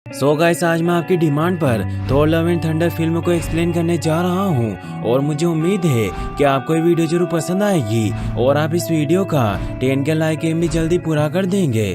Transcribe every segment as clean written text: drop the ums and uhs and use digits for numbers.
So guys, आज मैं आपकी डिमांड पर Thor love and thunder film को एक्सप्लेन करने जा रहा हूं और मुझे उम्मीद है कि आपको ये वीडियो जरूर पसंद आएगी और आप इस वीडियो का 10 के लाइक एम भी जल्दी पूरा कर देंगे।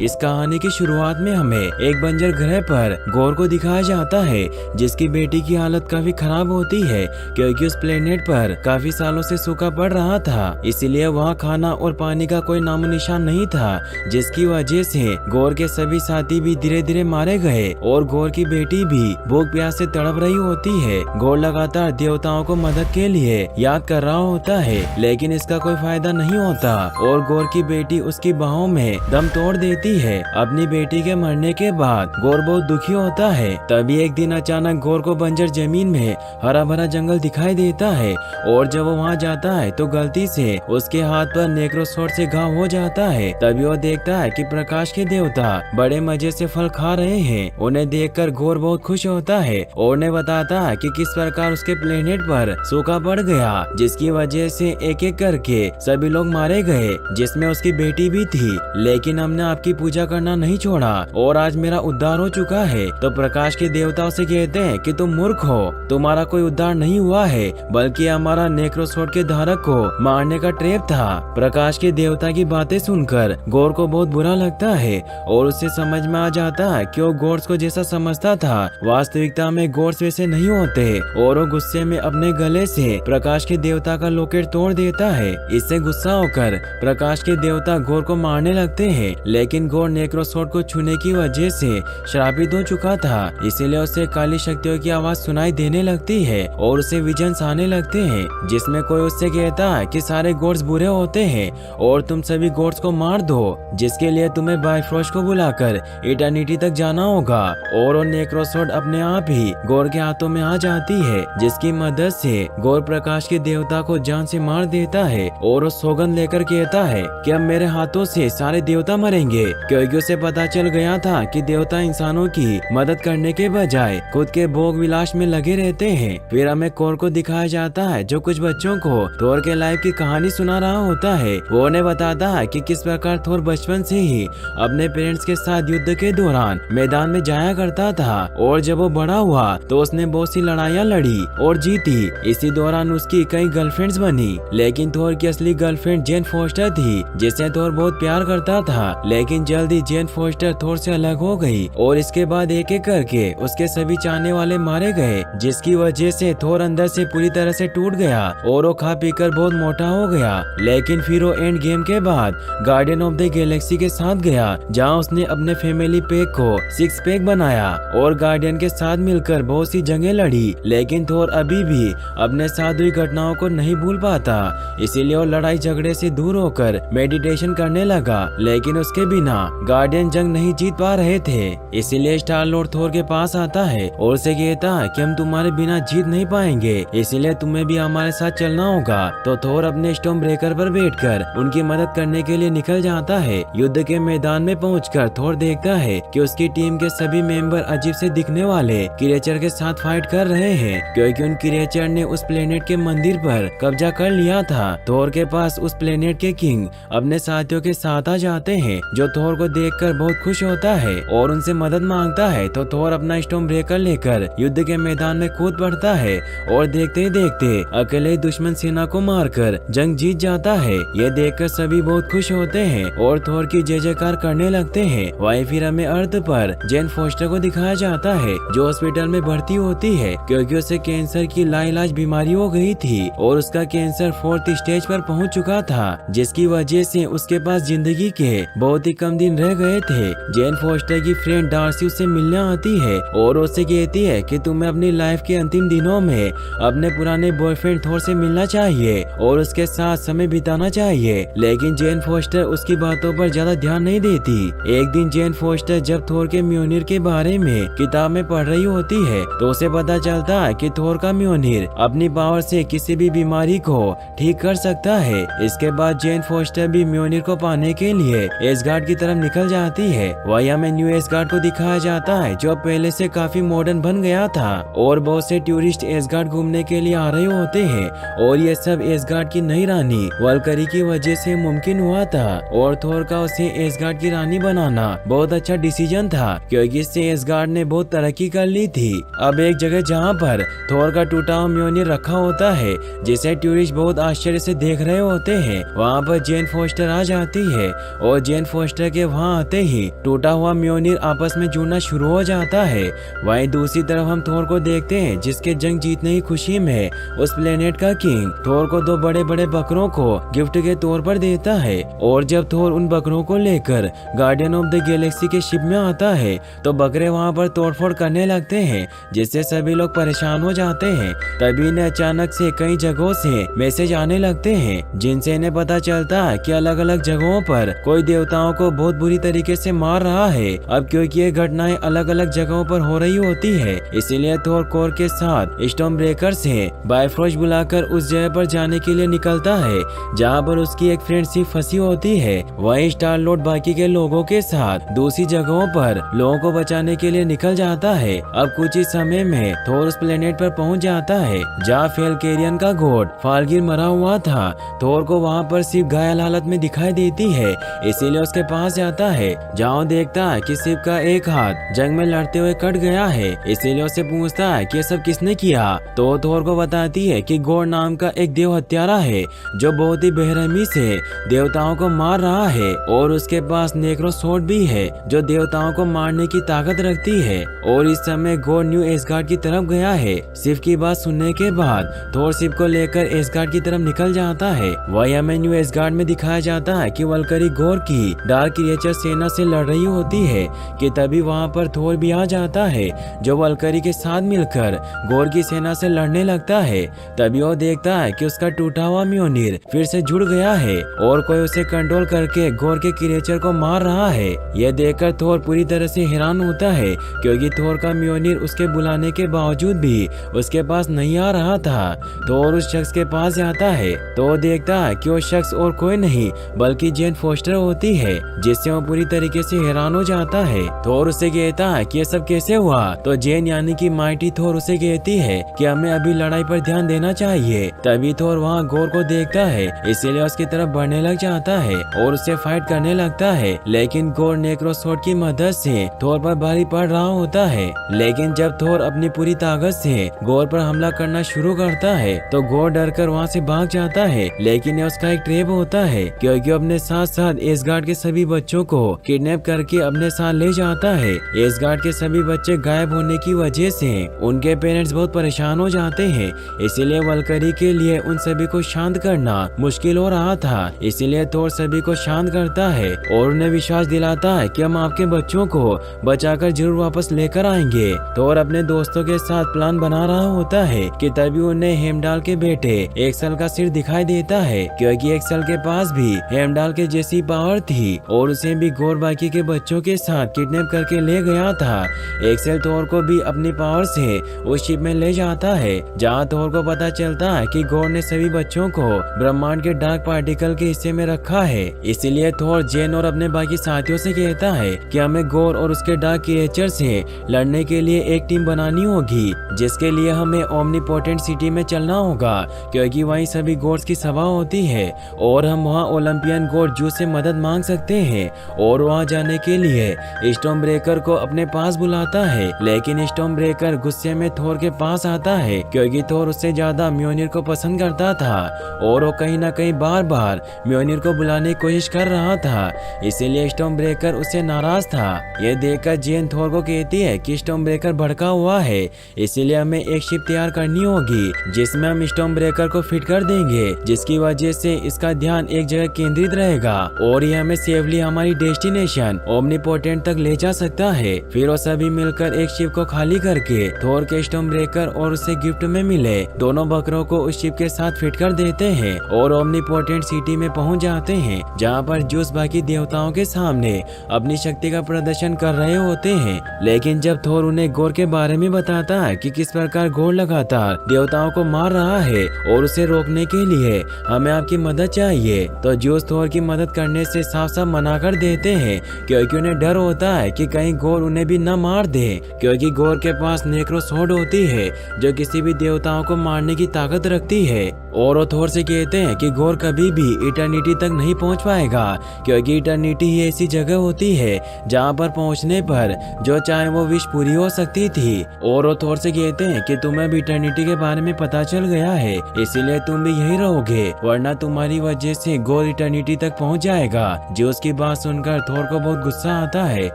इस कहानी की शुरुआत में हमें एक बंजर ग्रह पर गौर को दिखाया जाता है जिसकी बेटी की हालत काफी खराब होती है क्योंकि उस प्लेनेट पर काफी सालों से सूखा पड़ रहा था, इसीलिए वहाँ खाना और पानी का कोई नामो निशान नहीं था, जिसकी वजह से गौर के सभी साथी भी धीरे धीरे मारे गए और गौर की बेटी भी भूख प्यास से तड़प रही होती है। गौर लगातार देवताओं को मदद के लिए याद कर रहा होता है लेकिन इसका कोई फायदा नहीं होता और गौर की बेटी उसकी बाहों में दम तोड़ देती है। अपनी बेटी के मरने के बाद गौर बहुत दुखी होता है। तभी एक दिन अचानक गौर को बंजर जमीन में हरा भरा जंगल दिखाई देता है और जब वो वहाँ जाता है तो गलती से उसके हाथ पर नेक्रोसॉर्ड से घाव हो जाता है। तभी वो देखता है कि प्रकाश के देवता बड़े मजे से फल खा रहे हैं। उन्हें देखकर गौर बहुत खुश होता है और उन्हें बताता है कि किस प्रकार उसके प्लेनेट पर सूखा पड़ गया, जिसकी वजह से एक एक करके सभी लोग मारे गए, जिसमें उसकी बेटी भी थी। लेकिन हमने आपकी पूजा करना नहीं छोड़ा और आज मेरा उद्धार हो चुका है। तो प्रकाश के देवताओं से कहते हैं कि तुम मूर्ख हो, तुम्हारा कोई उद्धार नहीं हुआ है बल्कि हमारा नेक्रोसॉर्ड के धारक को मारने का ट्रैप था। प्रकाश के देवता की बातें सुनकर गौर को बहुत बुरा लगता है और उसे समझ में आ जाता है कि वो गॉड्स को जैसा समझता था वास्तविकता में गॉड्स वैसे नहीं होते और वो गुस्से में अपने गले से प्रकाश के देवता का लॉकेट तोड़ देता है। इससे गुस्सा होकर प्रकाश के देवता गौर को मारने लगते हैं, लेकिन गौर नेक्रोसॉर्ड को छूने की वजह से श्रापित हो चुका था, इसीलिए उसे काली शक्तियों की आवाज सुनाई देने लगती है और उसे विजन्स आने लगते हैं जिसमें कोई उससे कहता है कि सारे गॉड्स बुरे होते हैं और तुम सभी गॉड्स को मार दो, जिसके लिए तुम्हें बाइफ्रोस्ट को बुलाकर इटर्निटी तक जाना होगा। और वो नेक्रोसॉर्ड अपने आप ही गौर के हाथों में आ जाती है, जिसकी मदद से गौर प्रकाश के देवता को जान से मार देता है और वो सौगंध लेकर कहता है कि अब मेरे हाथों से सारे देवता मरेंगे, क्योंकि उसे पता चल गया था कि देवता इंसानों की मदद करने के बजाय खुद के भोग विलास में लगे रहते हैं। फिर हमें कोर को दिखाया जाता है जो कुछ बच्चों को थोर के लाइफ की कहानी सुना रहा होता है। वो उन्हें बताता है कि किस प्रकार थोर बचपन से ही अपने पेरेंट्स के साथ युद्ध के दौरान मैदान में जाया करता था और जब वो बड़ा हुआ तो उसने बहुत सी लड़ाइयाँ लड़ी और जीती। इसी दौरान उसकी कई गर्लफ्रेंड्स बनी, लेकिन थोर की असली गर्लफ्रेंड जेन फोस्टर थी जिसे थोर बहुत प्यार करता था। लेकिन जल्दी जेन फोस्टर थोर से अलग हो गई और इसके बाद एक एक करके उसके सभी चाहने वाले मारे गए, जिसकी वजह से थोर अंदर से पूरी तरह से टूट गया और वो खा पीकर बहुत मोटा हो गया। लेकिन फिर वो एंड गेम के बाद गार्डियन ऑफ द गैलेक्सी के साथ गया, जहाँ उसने अपने फैमिली पैक को 6 पैक बनाया और गार्डियन के साथ मिलकर बहुत सी जंगें लड़ी। लेकिन थोर अभी भी अपने साथ हुई घटनाओं को नहीं भूल पाता, इसीलिए वो लड़ाई झगड़े से दूर होकर मेडिटेशन करने लगा। लेकिन उसके बिना गार्डियन जंग नहीं जीत पा रहे थे, इसीलिए स्टार लॉर्ड थोर के पास आता है और उसे कहता है कि हम तुम्हारे बिना जीत नहीं पाएंगे, इसलिए तुम्हें भी हमारे साथ चलना होगा। तो थोर अपने स्टॉर्म ब्रेकर पर बैठकर उनकी मदद करने के लिए निकल जाता है। युद्ध के मैदान में पहुंचकर थोर देखता है कि उसकी टीम के सभी मेंबर अजीब से दिखने वाले क्रिएचर के साथ फाइट कर रहे हैं, क्योंकि उन क्रिएचर ने उस प्लेनेट के मंदिर पर कब्जा कर लिया था। थोर के पास उस प्लेनेट के किंग अपने साथियों के साथ आ जाते हैं, जो थोर को देखकर बहुत खुश होता है और उनसे मदद मांगता है। तो थोर अपना स्टॉर्म ब्रेकर लेकर युद्ध के मैदान में कूद पड़ता है और देखते ही देखते अकेले दुश्मन सेना को मारकर जंग जीत जाता है। ये देखकर सभी बहुत खुश होते हैं और थोर की जय जयकार करने लगते हैं। वहीं फिर हमें अर्थ पर जेन फोस्टर को दिखाया जाता है, जो हॉस्पिटल में भर्ती होती है क्योंकि उसे कैंसर की लाइलाज बीमारी हो गई थी और उसका कैंसर 4th स्टेज पर पहुंच चुका था, जिसकी वजह से उसके पास जिंदगी के बहुत ही कम दिन रह गए थे। जेन फोस्टर की फ्रेंड डार्सी उससे मिलने आती है और उससे कहती है कि तुम्हें अपनी लाइफ के अंतिम दिनों में अपने पुराने बॉयफ्रेंड थोर से मिलना चाहिए और उसके साथ समय बिताना चाहिए। लेकिन जेन फोस्टर उसकी बातों पर ज्यादा ध्यान नहीं देती। एक दिन जेन फोस्टर जब थोर के म्योनिर के बारे में किताब में पढ़ रही होती है तो उसे पता चलता है कि थोर का म्योनिर अपनी पावर से किसी भी बीमारी को ठीक कर सकता है। इसके बाद जेन फोस्टर भी म्योनिर को पाने के लिए एसगार्ड की तरफ निकल जाती है। वही हमें न्यू एसगार्ड को दिखाया जाता है जो पहले से काफी मॉडर्न बन गया था और बहुत से टूरिस्ट एसगार्ड घूमने के लिए आ रहे होते हैं और ये सब एसगार्ड की नई रानी वल्करी की वजह से मुमकिन हुआ था और थोर का उसे एसगार्ड की रानी बनाना बहुत अच्छा डिसीजन था क्योंकि इससे एसगार्ड ने बहुत तरक्की कर ली थी। अब एक जगह जहाँ पर थोर का टूटा हुआ म्योनिर रखा होता है जिसे टूरिस्ट बहुत आश्चर्य से देख रहे होते हैं, वहाँ पर जेन फोस्टर आ जाती है और जेन फोस्टर के वहाँ आते ही टूटा हुआ म्योनिर आपस में जुड़ना शुरू हो जाता है। वहीं दूसरी तरफ हम थोर को देखते हैं जिसके जंग जीतने की खुशी में उस प्लेनेट का किंग थोर को 2 बड़े बड़े बकरों को गिफ्ट के तौर पर देता है और जब थोर उन बकरों को लेकर गार्डियन ऑफ द गैलेक्सी के शिप में आता है तो बकरे वहाँ पर तोड़फोड़ करने लगते हैं जिससे सभी लोग परेशान हो जाते हैं। तभी इन्हें अचानक से कई जगहों से मैसेज आने लगते हैं जिनसे इन्हें पता चलता है कि अलग अलग जगहों पर कोई देवताओं को बहुत बुरी तरीके से मार रहा है। अब क्योंकि ये घटनाएं अलग अलग जगहों पर हो रही होती है इसीलिए थोर कोर के साथ स्टॉर्म ब्रेकर से बायफ्रोस्ट बुलाकर उस जगह पर जाने के लिए निकलता है जहाँ पर उसकी एक फ्रेंडशिप फंसी होती है। वहीं स्टार लॉर्ड बाकी के लोगों के साथ दूसरी जगहों पर लोगों को बचाने के लिए निकल जाता है। अब कुछ ही समय में थोर उस प्लेनेट पर पहुंच जाता है जहाँ फेलकेरियन का गॉड फाल्गिर मरा हुआ था। थोर को वहाँ पर शिव घायल हालत में दिखाई देती है इसीलिए उसके पास जाता है जहाँ देखता है कि शिव का एक हाथ जंग में लड़ते हुए कट गया है। इसीलिए उससे पूछता है कि ये सब किसने किया तो थोर को बताती है कि गॉड नाम का एक देव हत्यारा है जो बहुत ही बेरहमी से देवताओं को मार रहा है और उसके पास नेक्रो स्वॉर्ड भी है जो देवताओं को मारने की ताकत रखती है और इस समय गॉड न्यू एसगार्ड की तरफ गया है। शिव की बात सुनने के बाद थोर शिव को लेकर एसगार्ड की तरफ निकल जाता है। वही हमें न्यू एसगार्ड में दिखाया जाता है कि वल्करी गॉर की डार्क क्रिएचर सेना से लड़ रही होती है कि तभी वहाँ पर थोर भी आ जाता है जो वल्करी के साथ मिलकर गॉर की सेना से लड़ने लगता है। तभी वो देखता है कि उसका टूटा हुआ म्योनिर फिर से जुड़ गया है और कोई उसे कंट्रोल करके गॉर के क्रिएचर को मार रहा है। यह देखकर थोर पूरी तरह से हैरान होता है क्योंकि थोर का म्योनिर उसके बुलाने के बावजूद भी उसके पास नहीं आ रहा था। थोर उस शख्स के पास जाता है तो देखता है कि वो शख्स और कोई नहीं बल्कि जेन फोस्टर होती है जिससे वो पूरी तरीके से हैरान हो जाता है। थोर उससे कहता है कि ये सब कैसे हुआ तो जेन यानी कि माइटी थोर उसे कहती है कि हमें अभी लड़ाई पर ध्यान देना चाहिए। तभी थोर वहाँ गॉर को देखता है इसीलिए उसकी तरफ बढ़ने लग जाता है और उससे फाइट करने लगता है लेकिन गॉर नेक्रो स्वॉर्ड की मदद से थोर पर भारी पड़ रहा होता है। लेकिन जब थोर अपनी पूरी ताकत से गॉर पर हमला करना शुरू करता है तो गॉर डर कर वहाँ से भाग जाता है लेकिन उसका एक ट्रैप होता है क्योंकि अपने साथ साथ एसगार्ड के सभी बच्चों को किडनैप करके अपने साथ ले जाता है। एसगार्ड के सभी बच्चे गायब होने की वजह से उनके पेरेंट्स बहुत परेशान हो जाते हैं इसीलिए वल्करी के लिए उन सभी को शांत करना मुश्किल हो रहा था। इसीलिए थोर सभी को शांत करता है और उन्हें विश्वास दिलाता है कि हम आपके बच्चों को बचाकर जरूर वापस लेकर आएंगे। थोर अपने दोस्तों के साथ प्लान बना रहा होता है कि तभी उन्हें हेमडाल के बेटे एक्सेल का सिर दिखाई देता है क्योंकि एक्सेल के पास भी हेमडाल के जैसी पावर थी और उसे भी गॉर बाकी के बच्चों के साथ किडनैप करके ले गया था। एक्सेल थोर को भी अपनी पावर से उस शिप में ले जाता है जहाँ थोर को पता चलता है कि गॉर ने सभी बच्चों को ब्रह्मांड के डार्क पार्टिकल के हिस्से में रखा है। इसीलिए थोर जेन और अपने बाकी साथियों से कहता है कि हमें गॉर और उसके डार्क क्रिएचर से लड़ने के लिए एक टीम बनानी होगी जिसके लिए हमें ओमनीपोटेंट सिटी में चलना होगा क्योंकि वहीं सभी गॉड्स की सभा होती है और हम वहाँ ओलंपियन गॉड जू से मदद मांग सकते हैं और वहाँ जाने के लिए स्टॉर्म ब्रेकर को अपने पास बुलाता है। लेकिन स्टॉर्म ब्रेकर गुस्से में थोर के पास आता है क्योंकि थोर उससे ज्यादा म्योनिर को पसंद करता था और वो कहीं ना कहीं बार बार म्योनिर को बुलाने की कोशिश कर रहा था इसीलिए स्टॉर्म ब्रेकर उससे नाराज था। यह देखकर जेन थोर को कहती है कि स्टॉर्म ब्रेकर भड़का हुआ है इसीलिए हमें एक शिप तैयार करनी होगी जिसमें हम स्टॉर्म ब्रेकर को फिट कर देंगे जिसकी वजह से इसका ध्यान एक जगह केंद्रित रहेगा और ये हमें सेफली हमारी डेस्टिनेशन ओमनीपोटेंट तक ले जा सकता है। फिर वो सभी मिलकर एक शिप को खाली करके थोर के स्टॉर्म ब्रेकर और उसे गिफ्ट में मिले दोनों बकरों को उस शिप के साथ फिट कर देते हैं और ओमनीपोटेंट सिटी में पहुंच जाते हैं जहाँ पर जूस बाकी देवताओं के सामने अपनी शक्ति का प्रदर्शन कर रहे होते हैं। लेकिन जब थोर उन्हें गॉर के बारे में बताता है कि किस प्रकार गॉर लगातार देवताओं को मार रहा है और उसे रोकने के लिए हमें आपकी मदद चाहिए तो जूस थोर की मदद करने से साफ साफ मना मना कर देते हैं क्योंकि उन्हें डर होता है कि कहीं गोर उन्हें भी न मार दे, क्योंकि गोर के पास नेक्रो स्वॉर्ड होती है जो किसी भी देवताओं को मारने की ताकत रखती है। और वो थोर से कहते हैं कि गोर कभी भी इटर्निटी तक नहीं पहुंच पाएगा, क्योंकि इटर्निटी ही ऐसी जगह होती है जहां पर पहुंचने पर जो चाहे वो विश पूरी हो सकती थी। और वो थोर से कहते हैं कि तुम्हें भी इटर्निटी के बारे में पता चल गया है, इसीलिए तुम भी यही रहोगे, वरना तुम्हारी वजह से गोर इटर्निटी तक पहुंच जाएगा। जूस की बात सुनकर थोर को बहुत गुस्सा आता है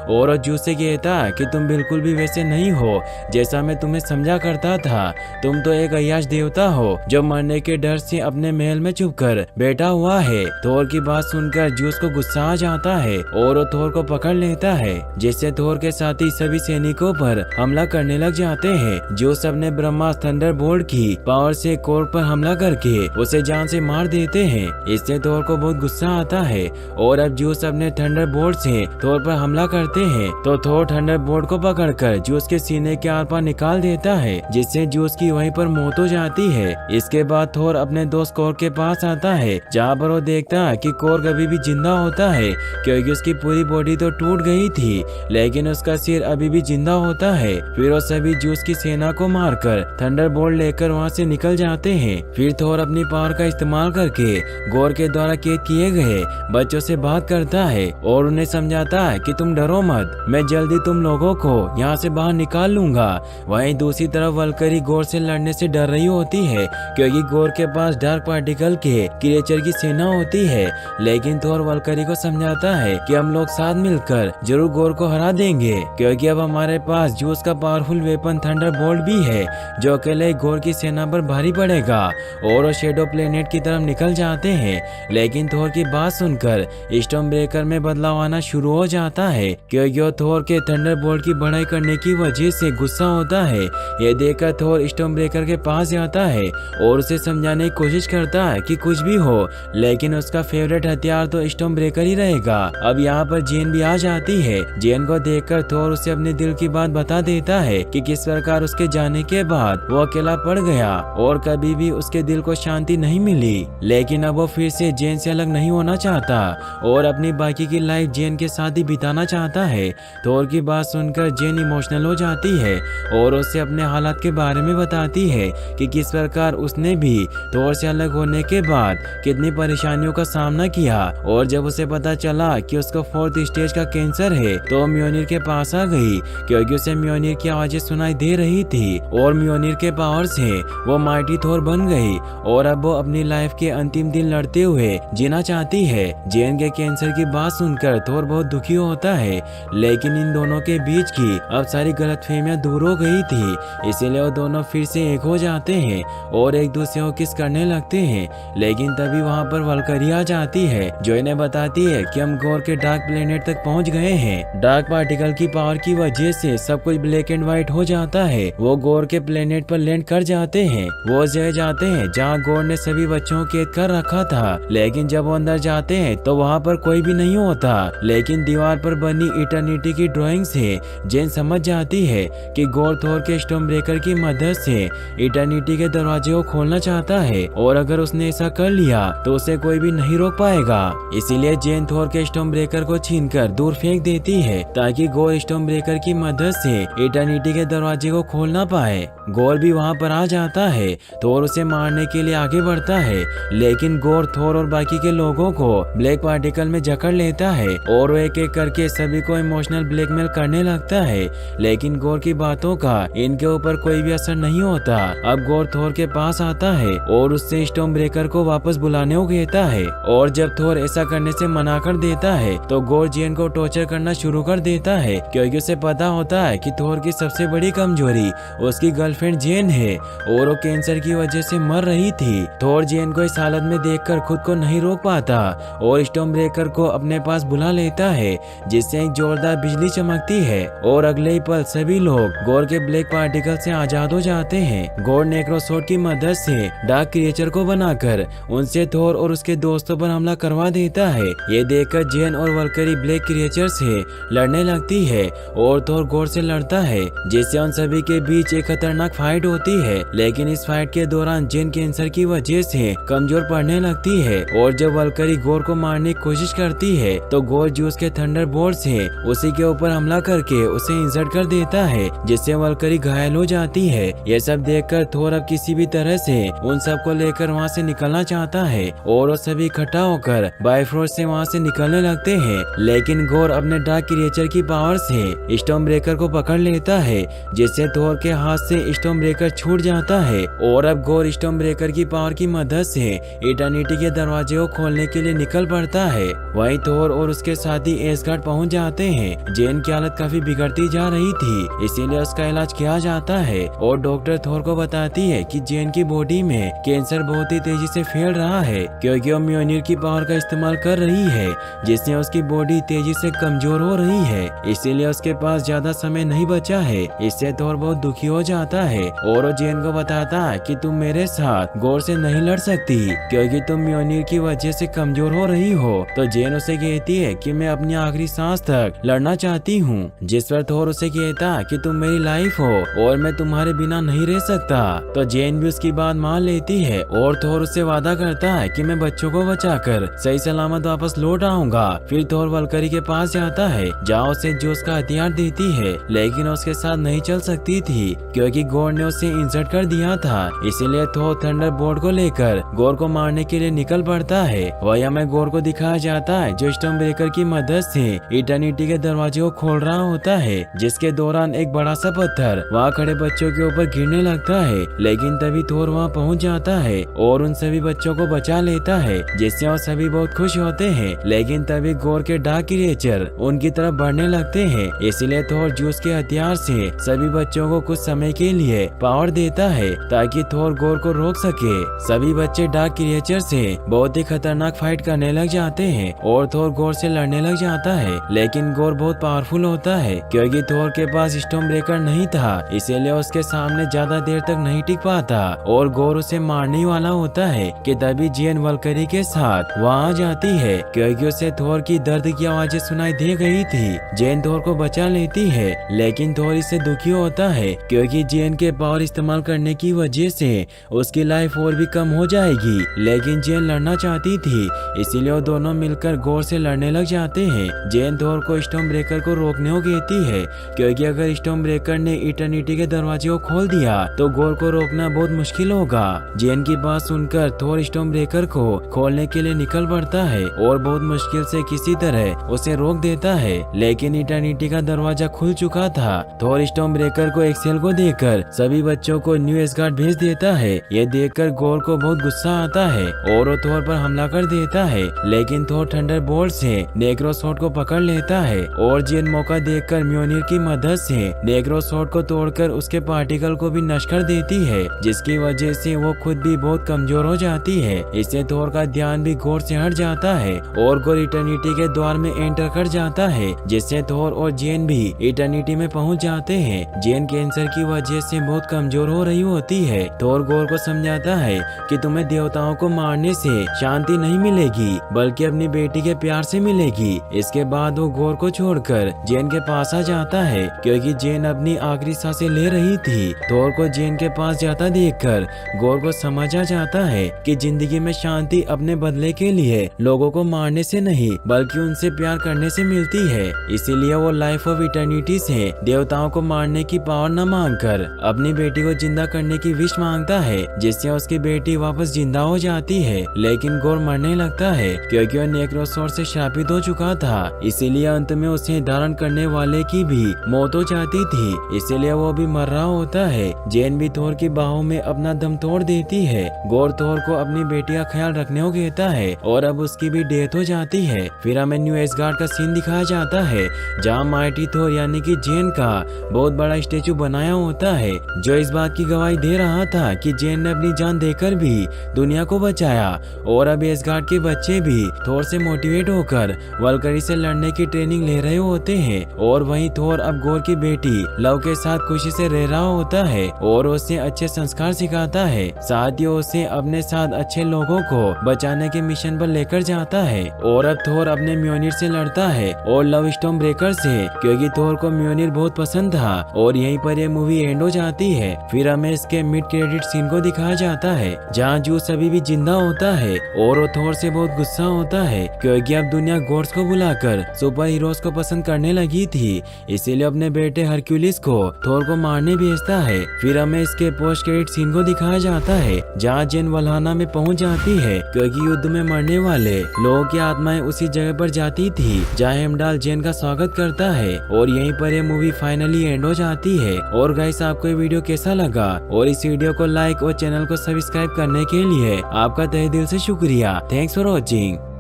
और जूस से कहता है कि तुम बिल्कुल भी वैसे नहीं हो जैसा मैं तुम्हें समझा करता था। तुम तो एक अय्याश देवता हो जो मरने के डर से अपने महल में छुप कर बैठा हुआ है। थोर की बात सुनकर जूस को गुस्सा आ जाता है और वो थोर को पकड़ लेता है, जिससे थोर के साथी सभी सैनिकों पर हमला करने लग जाते हैं। जूस अपने ब्रह्मास्त्र थंडरबोल्ट की पावर से कोर पर हमला करके उसे जान से मार देते हैं। इससे थोर को बहुत गुस्सा आता है और अब जूस अपने थंडरबोल्ट से थोर पर हमला करते हैं तो थोर थंडरबोल्ट को पकड़कर जूस के सीने के आर पार निकाल देता है, जिससे जूस की वहीं पर मौत हो जाती है। इसके बाद थोर अपने दोस्त कोर के पास आता है, जहाँ पर वो देखता है कि कोर कभी भी जिंदा होता है, क्योंकि उसकी पूरी बॉडी तो टूट गई थी लेकिन उसका सिर अभी भी जिंदा होता है। फिर वो सभी जूस की सेना को मारकर थंडरबोल्ट लेकर वहाँ से निकल जाते हैं। फिर थोर अपनी पावर का इस्तेमाल करके गोर के द्वारा कैद किए गए बच्चों से बात करता है और उन्हें समझाता है कि तुम डरो मत, मैं जल्दी तुम लोगों को यहाँ से बाहर निकाल लूंगा। वहीं दूसरी तरफ वल्करी गोर से लड़ने से डर रही होती है, क्योंकि गोर के पास डार्क पार्टिकल के क्रिएचर की सेना होती है। लेकिन थोर वल्करी को समझाता है कि हम लोग साथ मिलकर जरूर गोर को हरा देंगे, क्योंकि अब हमारे पास जूस का पावरफुल वेपन थंडरबोल्ट भी है जो अकेले गोर की सेना पर भारी पड़ेगा। और वो शेडो प्लेनेट की तरफ निकल जाते हैं, लेकिन थोर की बात सुनकर स्टॉर्म ब्रेकर में बदलाव आना शुरू हो जाता है, क्योंकि वो थोर के थंडरबोल्ट की बढ़ाई करने की वजह से गुस्सा होता है। ये देखकर थोर स्टॉर्म ब्रेकर के पास जाता है और उसे समझाने की कोशिश करता है कि कुछ भी हो लेकिन उसका फेवरेट हथियार तो स्टॉर्म ब्रेकर ही रहेगा। अब यहाँ पर जेन भी आ जाती है। जेन को देखकर थोर उसे अपने दिल की बात बता देता है कि किस प्रकार उसके जाने के बाद वो अकेला पड़ गया और कभी भी उसके दिल को शांति नहीं मिली, लेकिन अब वो फिर से जेन से अलग नहीं होना चाहता और अपनी बाकी की लाइफ जेन के साथ ही बिताना चाहता है। थोर की बात सुनकर जेन इमोशनल हो जाती है और उसे अपने हालात के बारे में बताती है कि किस प्रकार उसने भी थोर से अलग होने के बाद कितनी परेशानियों का सामना किया। और जब उसे पता चला कि उसको 4th स्टेज का कैंसर है तो म्योनिर के पास आ गई, क्योंकि उसे म्योनिर की आवाजें सुनाई दे रही थी और म्योनिर के पावर से वो माइटी थोर बन गई और अब वो अपनी लाइफ के अंतिम दिन लड़ते हुए जीना चाहती है। जेन के कैंसर की बात सुनकर थोर बहुत दुखी होता है, लेकिन इन दोनों के बीच की अब सारी गलतफहमियां दूर हो गई थी, इसीलिए वो दोनों फिर से एक हो जाते हैं और एक दूसरे को किस करने लगते हैं। लेकिन तभी वहाँ पर वल्करी आ जाती है जो इन्हें बताती है कि हम गोर के डार्क प्लेनेट तक पहुँच गए हैं। डार्क पार्टिकल की पावर की वजह से सब कुछ ब्लैक एंड व्हाइट हो जाता है। वो गोर के प्लेनेट पर लैंड कर जाते हैं। वो उस जगह जाते हैं जहाँ गोर ने सभी बच्चों को कैद कर रखा था, लेकिन जब वो अंदर जाते हैं तो वहाँ पर कोई भी नहीं होता। लेकिन दीवार पर बनी इटर्निटी की ड्राइंग से जेन समझ जाती है कि गोर थोर के स्टॉर्म ब्रेकर की मदद से इटर्निटी के दरवाजे को खोलना चाहता है और अगर उसने ऐसा कर लिया तो उसे कोई भी नहीं रोक पाएगा। इसीलिए जेन थोर के स्टॉर्म ब्रेकर को छीनकर दूर फेंक देती है ताकि गोर स्टॉर्म ब्रेकर की मदद से इटर्निटी के दरवाजे को खोल ना पाए। गोर भी वहाँ पर आ जाता है। थोर उसे मारने के लिए आगे बढ़ता है, लेकिन गोर थोर और बाकी के लोगों को ब्लैक पार्टिकल में जकड़ लेता है और वो एक एक करके सभी को इमोशनल ब्लैकमेल करने लगता है। लेकिन गोर की बातों का इनके ऊपर कोई भी असर नहीं होता। अब गोर थोर के पास आता है और उससे स्टॉर्म ब्रेकर को वापस बुलाने को कहता है, और जब थोर ऐसा करने से मना कर देता है तो गोर जेन को टॉर्चर करना शुरू कर देता है, क्योंकि उसे पता होता है कि थोर की सबसे बड़ी कमजोरी उसकी गर्लफ्रेंड जेन है और वो कैंसर की वजह से मर रही थी। थोर जेन को इस हालत में देखकर खुद को नहीं रोक पाता और स्टॉर्म ब्रेकर को अपने पास बुला लेता है, जिससे एक जोरदार बिजली चमकती है और अगले ही पल सभी लोग गोर के ब्लैक पार्टिकल से आजाद हो जाते हैं। गोर नेक्रोसोर्ड की मदद से डार्क क्रिएचर को बनाकर उनसे थोर और उसके दोस्तों पर हमला करवा देता है। ये देखकर जेन और वल्करी ब्लैक क्रिएचर से लड़ने लगती है और थोर गोर से लड़ता है, जिससे उन सभी के बीच एक खतरनाक फाइट होती है। लेकिन इस फाइट के दौरान जेन कैंसर की वजह से कमजोर पड़ने लगती है और जब वल्करी गोर को मारने की कोशिश करती है तो गोर जूस के थंडर बोल्ट से उसी के ऊपर हमला करके उसे इंजर्ड कर देता है, जिससे वल्करी घायल हो जाती है। ये सब देखकर थोर अब किसी भी तरह से उन सबको लेकर वहाँ से निकलना चाहता है और वो सभी इकट्ठा होकर बाइफ्रोस्ट से वहाँ से निकलने लगते हैं। लेकिन गोर अपने डार्क क्रिएचर की पावर से स्टॉर्म ब्रेकर को पकड़ लेता है, जिससे थोर के हाथ से स्टॉर्म ब्रेकर छूट जाता है और अब गोर स्टॉर्म ब्रेकर की पावर की मदद से इटर्निटी के दरवाजे को खोलने के लिए निकल पड़ता है। वहीं थोर और उसके साथी एसगार्ड पहुंच जाते हैं। जेन की हालत काफी बिगड़ती जा रही थी, इसीलिए उसका इलाज किया जाता है और डॉक्टर थोर को बताती है कि जेन की बॉडी में कैंसर बहुत ही तेजी से फैल रहा है, क्योंकि वो म्योनिर की पावर का इस्तेमाल कर रही है, जिससे उसकी बॉडी तेजी से कमजोर हो रही है। इसीलिए उसके पास ज्यादा समय नहीं बचा है। इससे थोर बहुत दुखी हो जाता है और वो जेन को बताता है कि तुम मेरे साथ गोर से नहीं लड़ सकती, क्योंकि तुम म्योनिर की वजह से कमजोर हो रही हो। तो जेन उसे कहती है कि मैं अपनी आखिरी सांस तक लड़ना चाहती हूँ, जिस पर थोर उसे कहता है कि तुम मेरी लाइफ हो और मैं तुम्हारे बिना नहीं रह सकता। तो जेन भी उसकी बात मान लेती है और थोर उससे वादा करता है कि मैं बच्चों को बचाकर सही सलामत वापस लौट आऊंगा। फिर थोर वल्करी के पास जाता है, जहाँ उसे जूस का हथियार देती है, लेकिन उसके साथ नहीं चल सकती थी क्योंकि गोर ने उसे इंसर्ट कर दिया था। इसीलिए थोर थंडर बोल्ट को लेकर गोर को मारने के लिए निकल पड़ता है। वही हमें गोर को दिखाया जाता है जो स्टॉर्म ब्रेकर की मदद से इटर्निटी के दरवाजे को खोल रहा होता है, जिसके दौरान एक बड़ा सा पत्थर वहाँ खड़े बच्चों के ऊपर गिरने लगता है। लेकिन तभी थोर वहाँ पहुँच जाता है और उन सभी बच्चों को बचा लेता है, जिससे वो सभी बहुत खुश होते हैं। लेकिन तभी गोर के डार्क क्रिएचर उनकी तरफ बढ़ने लगते हैं, इसलिए थोर जूस के हथियार से सभी बच्चों को कुछ समय के लिए पावर देता है ताकि थोर गोर को रोक सके। सभी बच्चे डार्क क्रिएचर से बहुत ही खतरनाक फाइट करने लग जाते हैं और थोर गोर से लड़ने लग जाता है। लेकिन गोर बहुत पावरफुल होता है क्योंकि थोर के पास स्टॉर्म ब्रेकर नहीं था, इसीलिए उसके सामने ज्यादा देर तक नहीं टिक पाता और गोर उसे मारने वाला होता है कि तभी जेन वल्करी के साथ वहाँ जाती है, क्योंकि उसे थोर की दर्द की आवाजें सुनाई दे गई थी। जेन थोर को बचा लेती है, लेकिन थोर इससे दुखी होता है क्योंकि जेन के पावर इस्तेमाल करने की वजह से उसकी लाइफ और भी कम हो जाएगी। लेकिन जेन लड़ना चाहती थी, इसीलिए वो दोनों मिलकर गोर से लड़ने लग जाते हैं। जेन थोर को स्टॉर्म ब्रेकर को रोकने को कहती है, क्योंकि अगर स्टॉर्म ब्रेकर ने इटर्निटी के दरवाजे को खोल दिया तो गोर को रोकना बहुत मुश्किल होगा। जेन की बात सुनकर थोर स्टॉर्म ब्रेकर को खोलने के लिए निकल पड़ता है और बहुत मुश्किल से किसी तरह उसे रोक देता है। लेकिन इटर्निटी का दरवाजा खुल चुका था। थोर स्टॉर्म ब्रेकर को एक्सेल को देकर सभी बच्चों को न्यू एसगार्ड भेज देता है। ये देखकर गोर को बहुत गुस्सा आता है और वो थोर पर हमला कर देता है, लेकिन थोर थंडर बोल्ट से नेक्रोसॉर्ड को पकड़ लेता है और जेन मौका देखकर म्योनिर की मदद से नेक्रोसॉर्ड को तोड़कर उसके पार्टिकल को भी नष्ट कर देती है, जिसकी वजह से वो खुद भी बहुत कमजोर हो जाती है। इससे थोर का ध्यान भी गोर से हट जाता है और गोर इटर्निटी के द्वार में एंटर कर जाता है, जिससे थोर और जेन भी इटर्निटी में पहुंच जाते हैं। जेन कैंसर की वजह से बहुत कमजोर हो रही होती है। थोर गोर को समझाता है कि तुम्हें देवताओं को मारने से शांति नहीं मिलेगी, बल्कि अपनी बेटी के प्यार से मिलेगी। इसके बाद वो गोर को छोड़कर जेन के पास आ जाता है, क्योंकि जेन अपनी आखिरी सांसें ले रही थी। थोर को जेन के पास जाता देखकर गोर को समझ आ जाता है कि जिंदगी में शांति अपने बदले के लिए लोगों को मारने से नहीं, बल्कि उनसे प्यार करने से मिलती है। इसीलिए वो लाइफ ऑफ इटर्निटी से देवताओं को मारने की पावर न मांगकर अपनी बेटी को जिंदा करने की विश मांगता है, जिससे उसकी बेटी वापस जिंदा हो जाती है। लेकिन गोर मरने लगता है क्योंकि वो नेक्रोसॉर्ड से शापित हो चुका था, इसीलिए अंत में उसे धारण करने वाले की भी मौत हो जाती थी। इसीलिए वो भी मर रहा होता है। जेन भी थोर की बाहों में अपना दम तोड़ देती है। गोर थोर को अपनी बेटी का ख्याल रखने को कहता है और अब उसकी भी डेथ हो जाती है। फिर हमें न्यू एसगार्ड का सीन दिखाया जाता है, जहाँ माइटी थोर यानी कि जेन का बहुत बड़ा स्टेचू बनाया होता है, जो इस बात की गवाही दे रहा था कि जेन ने अपनी जान देकर भी दुनिया को बचाया। और अब एसगार्ड के बच्चे भी थोर से मोटिवेट होकर वल्करी से लड़ने की ट्रेनिंग ले रहे होते हैं। और वहीं थोर अब गोर की बेटी लव के साथ खुशी से रह रहा होता है और उसे अच्छे संस्कार सिखाता है। साथ ही उसे अपने साथ अच्छे लोगों को बचाने के मिशन पर लेकर जाता है। और अब थोर अपने म्योनिर से लड़ता है और लव स्टॉर्म ब्रेकर से, क्योंकि थोर को म्योनिर बहुत पसंद था। और यहीं पर ये मूवी एंड हो जाती है। फिर हमें इसके मिड क्रेडिट सीन को दिखाया जाता है, जहाँ जूस अभी भी जिंदा होता है और वो थोर से बहुत गुस्सा होता है क्योंकि अब दुनिया गॉड्स को बुलाकर सुपर हीरोज को पसंद करने लगी थी। इसीलिए अपने बेटे हरक्यूलिस को थोर को मारने भेजता है। फिर हमें इसके पोस्ट क्रेडिट सीन को दिखाया जाता है जहाँ जेन वल्हाना में पहुंच जाती है, क्योंकि युद्ध में मरने वाले लोगों की आत्माएं उसी जगह पर जाती थी जहाँ हेमडाल जेन का स्वागत करता है। और यहीं पर ये मूवी फाइनली एंड हो जाती है। और गाइस, आपको ये वीडियो कैसा लगा? और इस वीडियो को लाइक और चैनल को सब्सक्राइब करने के लिए आपका तहे दिल से शुक्रिया। Thanks for watching.